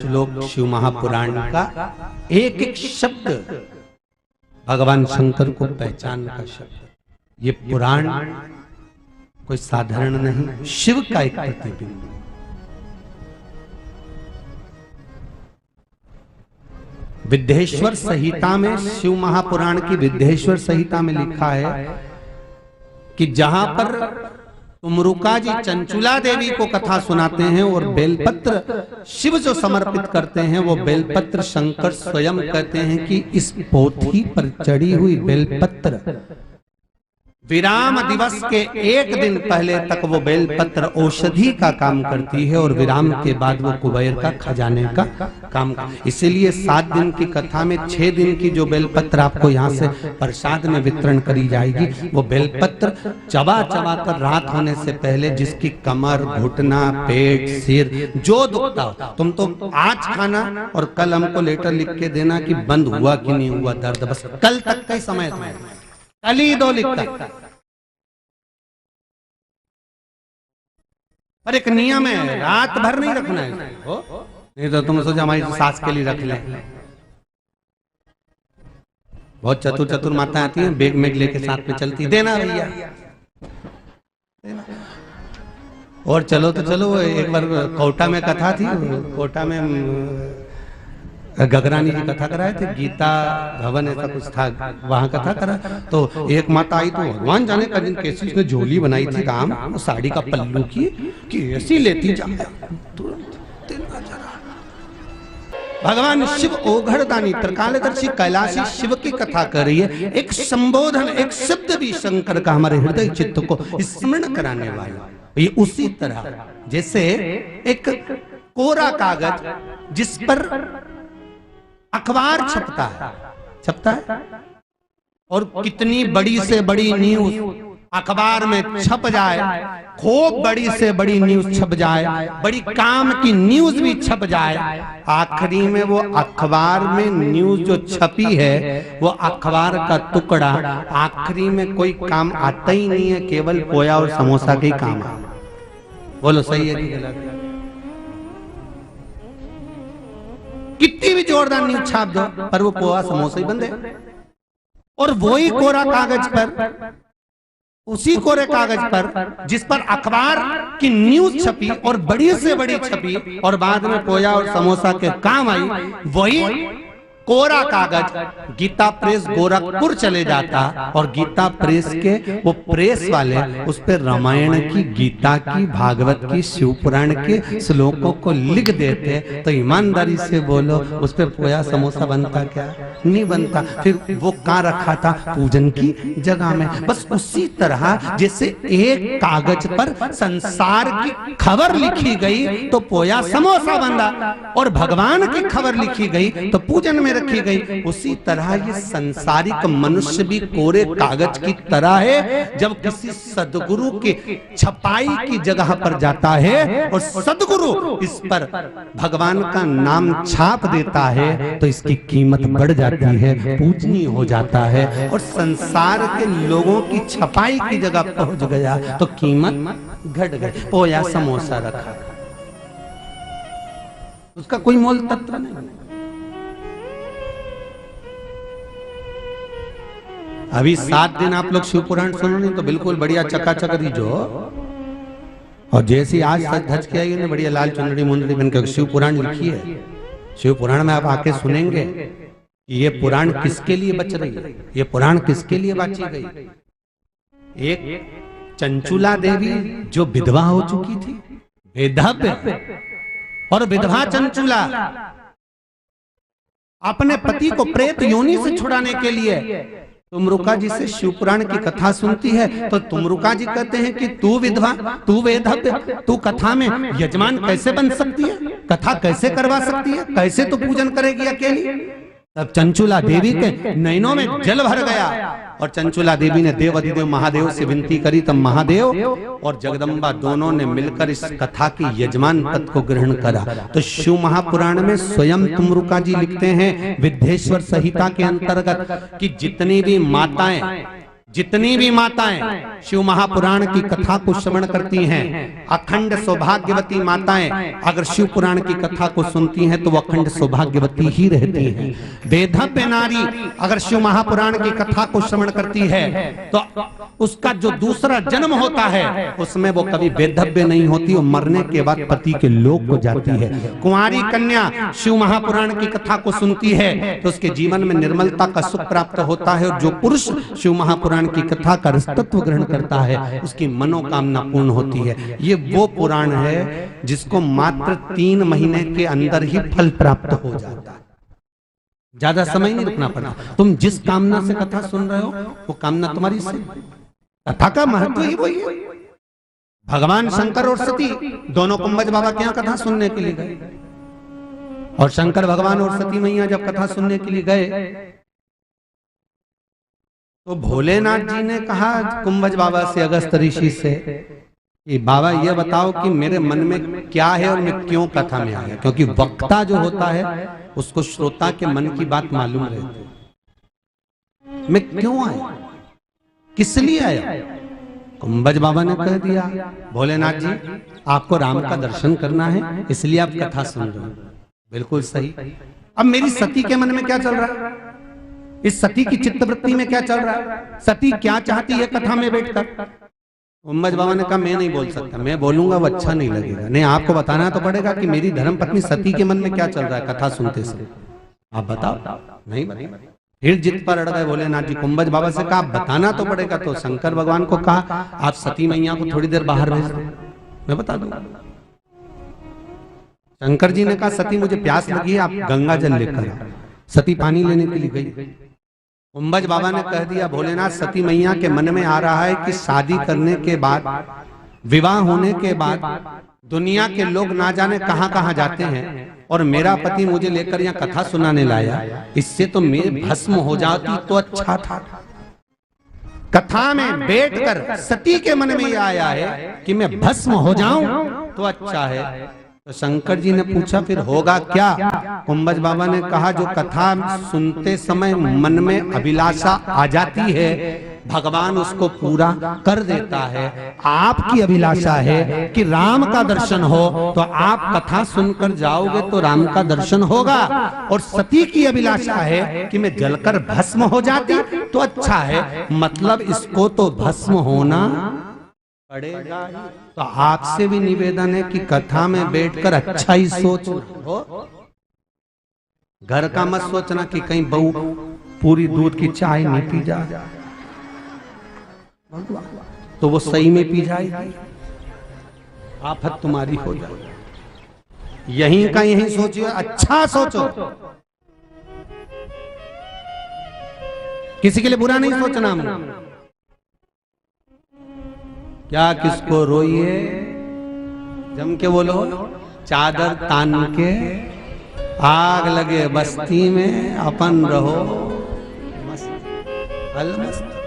श्लोक शिव महापुराण का एक एक शब्द भगवान शंकर को पहचान का शब्द। ये पुराण कोई साधारण नहीं, शिव का एक प्रतिबिंब। विद्येश्वर संहिता में, शिव महापुराण की विद्येश्वर संहिता में लिखा है कि जहां पर तुमरुका जी चंचुला देवी को कथा सुनाते हैं और बेलपत्र शिव जो समर्पित करते हैं, वो बेलपत्र शंकर स्वयं कहते हैं कि इस पोथी पर चढ़ी हुई बेलपत्र विराम दिवस के एक दिन पहले तक वो बेलपत्र औषधि का काम करती है और विराम के बाद वो कुबेर का खजाने का काम। इसीलिए 7 दिन की कथा में 6 दिन की जो बेलपत्र आपको यहाँ से प्रसाद में वितरण करी जाएगी, वो बेलपत्र चबा चबा कर रात होने से पहले जिसकी कमर, घुटना, पेट, सिर जो दुखता हो, तुम तो आज खाना और कल हमको लेटर लिख के देना कि बंद हुआ कि नहीं हुआ दर्द, बस कल तक का समय था, कल ही दो लिखता। पर एक नियम है, रात भर नहीं रखना है, नहीं तो तुम सोचा हमारी सास के लिए रख ले। बहुत चतुर चतुर माता आती हैं, बैग में लेके साथ में चलती, देना भैया। और चलो तो चलो, एक बार कोटा में कथा थी, कोटा में गगरानी जी कथा कराए थे, गीता भवन ऐसा कुछ था, वहां कथा करा तो एक माता आई तो भगवान जाने का दिन कैसी उसने झोली बनाई थी राम, वो साड़ी का पल्लू की ऐसी लेती जा, तुरंत भगवान शिव ओघड़दानी त्रिकालदर्शी कैलाशी शिव की कथा कर रही है। एक संबोधन, एक शब्द भी शंकर का हमारे हृदय चित्त को स्मरण कराने वाला। ये उसी तरह जैसे एक कोरा कागज जिस पर अखबार छपता है और कितनी बड़ी से बड़ी न्यूज अखबार में छप जाए, खूब बड़ी से बड़ी न्यूज छप जाए, बड़ी काम की न्यूज भी छप जाए, आखिरी में वो अखबार में न्यूज जो छपी है, वो अखबार का टुकड़ा आखिरी में कोई काम आता ही नहीं है, केवल पोया और समोसा के ही काम है। बोलो सही है कि गलत? कितनी भी जोरदार न्यूज छाप दो, पर वो पोहा समोसा ही बंद है। और वही कोरा कागज पर, उसी कोरे कागज पर जिस पर अखबार की न्यूज छपी और बड़ी से बड़ी छपी और बाद में पोया और समोसा के काम आई, वही कोरा कागज गीता प्रेस गोरखपुर चले जाता और गीता प्रेस के वो प्रेस वाले उस पर रामायण की, गीता की, भागवत की, शिव पुराण के श्लोकों को लिख देते। तो ईमानदारी से बोलो, उस पर पोया समोसा बनता क्या? नहीं बनता। फिर वो कहाँ रखा था? पूजन की जगह में। बस उसी तरह जैसे एक कागज पर संसार की खबर लिखी गई तो पोया समोसा बना, और भगवान की खबर लिखी गई तो पूजन में रखी गई, उसी तरह ये संसारिक मनुष्य भी कोरे कागज की तरह है। जब किसी सदगुरु के छपाई की जगह पर जाता है और सदगुरु इस पर भगवान का नाम छाप देता है तो इसकी कीमत बढ़ जाती है, पूजनीय हो जाता है। और संसार के लोगों की छपाई की जगह पहुंच गया तो कीमत घट गई। पोया समोसा रखा, उसका कोई मोल तत्व नहीं। अभी 7 दिन आप लोग शिव पुराण सुनो नहीं तो बिल्कुल बढ़िया चकाचक दीजो। और जैसे आज सच धज के आई ने बढ़िया लाल चुनरी मुंदरी बनकर शिव पुराण लिखी है। शिव पुराण में आप आके सुनेंगे कि ये पुराण किसके लिए बच रही है, ये पुराण किसके लिए बांची गई। एक चंचुला देवी जो विधवा हो चुकी थी, वेधव्य, और विधवा चंचुला अपने पति को प्रेत योनि से छुड़ाने के लिए तुमरुका जी से शिव पुराण की कथा सुनती है। तो तुमरुका जी कहते हैं कि तू विधवा, तू वेधव्य, तू कथा में यजमान कैसे बन सकती है, कथा कैसे करवा सकती है, कैसे तू पूजन करेगी अकेली। तब चंचुला देवी के नैनों में जल भर गया और चंचुला देवी ने देव अधिदेव महादेव से विनती करी। तब महादेव और जगदम्बा दोनों ने मिलकर इस कथा की यजमान पद को ग्रहण करा। तो शिव महापुराण में स्वयं तुमरुका जी लिखते हैं विद्येश्वर संहिता के अंतर्गत कि जितनी भी माताएं जितनी भी माताएं शिव महापुराण की कथा को श्रवण करती हैं, अखंड सौभाग्यवती माताएं अगर शिव पुराण की कथा को सुनती हैं तो वो अखंड सौभाग्यवती ही रहती हैं। वेधव्य नारी अगर शिव महापुराण की कथा को श्रवण करती है तो उसका जो दूसरा जन्म होता है उसमें वो कभी वेधव्य नहीं होती, वो मरने के बाद पति के लोक को जाती है। कुंवारी कन्या शिव महापुराण की कथा को सुनती है तो उसके जीवन में निर्मलता का सुख प्राप्त होता है, और जो पुरुष शिव महापुराण की कथा का रसतत्व ग्रहण करता है उसकी मनोकामना पूर्ण होती है। ये वो पुराण है जिसको मात्र 3 महीने के अंदर ही फल प्राप्त हो जाता है, ज्यादा समय नहीं रुकना पड़ा। तुम जिस कामना से कथा सुन रहे हो वो कामना तुम्हारी से। कथा का महत्व ही वही है। भगवान शंकर और सती दोनों कुंभज बाबा के यहाँ कथा सुनने के लिए गए, और शंकर भगवान और सती मैया जब कथा सुनने के लिए गए तो भोलेनाथ जी ने कहा कुंभज बाबा से, अगस्त ऋषि से, कि बाबा ये बताओ कि मेरे मन में क्या है और मैं क्यों कथा में आया, क्योंकि वक्ता जो होता है उसको श्रोता के मन की बात मालूम रहती है। मैं क्यों आया, किस लिए आया? कुंभज बाबा ने कह दिया, भोलेनाथ जी आपको राम का दर्शन करना है इसलिए आप कथा सुन रहे हो। बिल्कुल सही। अब मेरी सती के मन में क्या चल रहा है, इस सती की चित्तवृत्ति में क्या चल रहा है, सती क्या चाहती है कथा में बैठकर? कुंभज बाबा ने कहा मैं नहीं बोल सकता, मैं बोलूंगा वो अच्छा नहीं लगेगा। नहीं, आपको बताना तो पड़ेगा कि मेरी धर्मपत्नी सती के मन में क्या चल रहा है कथा सुनते समय, आप बताओ। नहीं बताओ। फिर जिद पर अड़ गए भोलेनाथ जी। कुंभज बाबा से कहा बताना तो पड़ेगा, तो शंकर भगवान को कहा आप सती मैया को थोड़ी देर बाहर भेज दो, मैं बता दूंगा। शंकर जी ने कहा सती मुझे प्यास लगी है, आप गंगा जल लेकर आओ। सती पानी लेने के लिए गई। कुंभज बाबा ने कह दिया भोलेनाथ सती मैया के मन में आ रहा है कि शादी करने के बाद, विवाह होने के बाद दुनिया के लोग ना जाने कहां कहां जाते हैं, और मेरा पति मुझे लेकर यहाँ कथा सुनाने लाया, इससे तो मैं भस्म हो जाती तो अच्छा था। कथा में बैठकर सती के मन में यह आया है कि मैं भस्म हो जाऊं तो अच्छा है। तो शंकर जी ने पूछा फिर होगा क्या? कुंभज बाबा ने कहा जो कथा सुनते समय मन में अभिलाषा आ जाती है भगवान उसको पूरा कर देता है। आपकी अभिलाषा है कि राम का दर्शन हो तो आप कथा सुनकर जाओगे तो राम का दर्शन होगा, और सती की अभिलाषा है कि मैं जलकर भस्म हो जाती तो अच्छा है, मतलब इसको तो भस्म होना पड़ेगा। तो आपसे भी निवेदन है कि कथा में बैठकर अच्छा ही सोच हो, घर का मत सोचना कि कहीं बहू पूरी दूध की चाय नहीं पी जाए तो वो सही में पी जाएगी, आफत तुम्हारी हो जाएगी। यहीं का यहीं सोचिए, अच्छा सोचो, किसी के लिए बुरा नहीं सोचना। क्या किसको रोइए, जम के बोलो, चादर तान के आग लगे बस्ती में अपन रहो मस्त।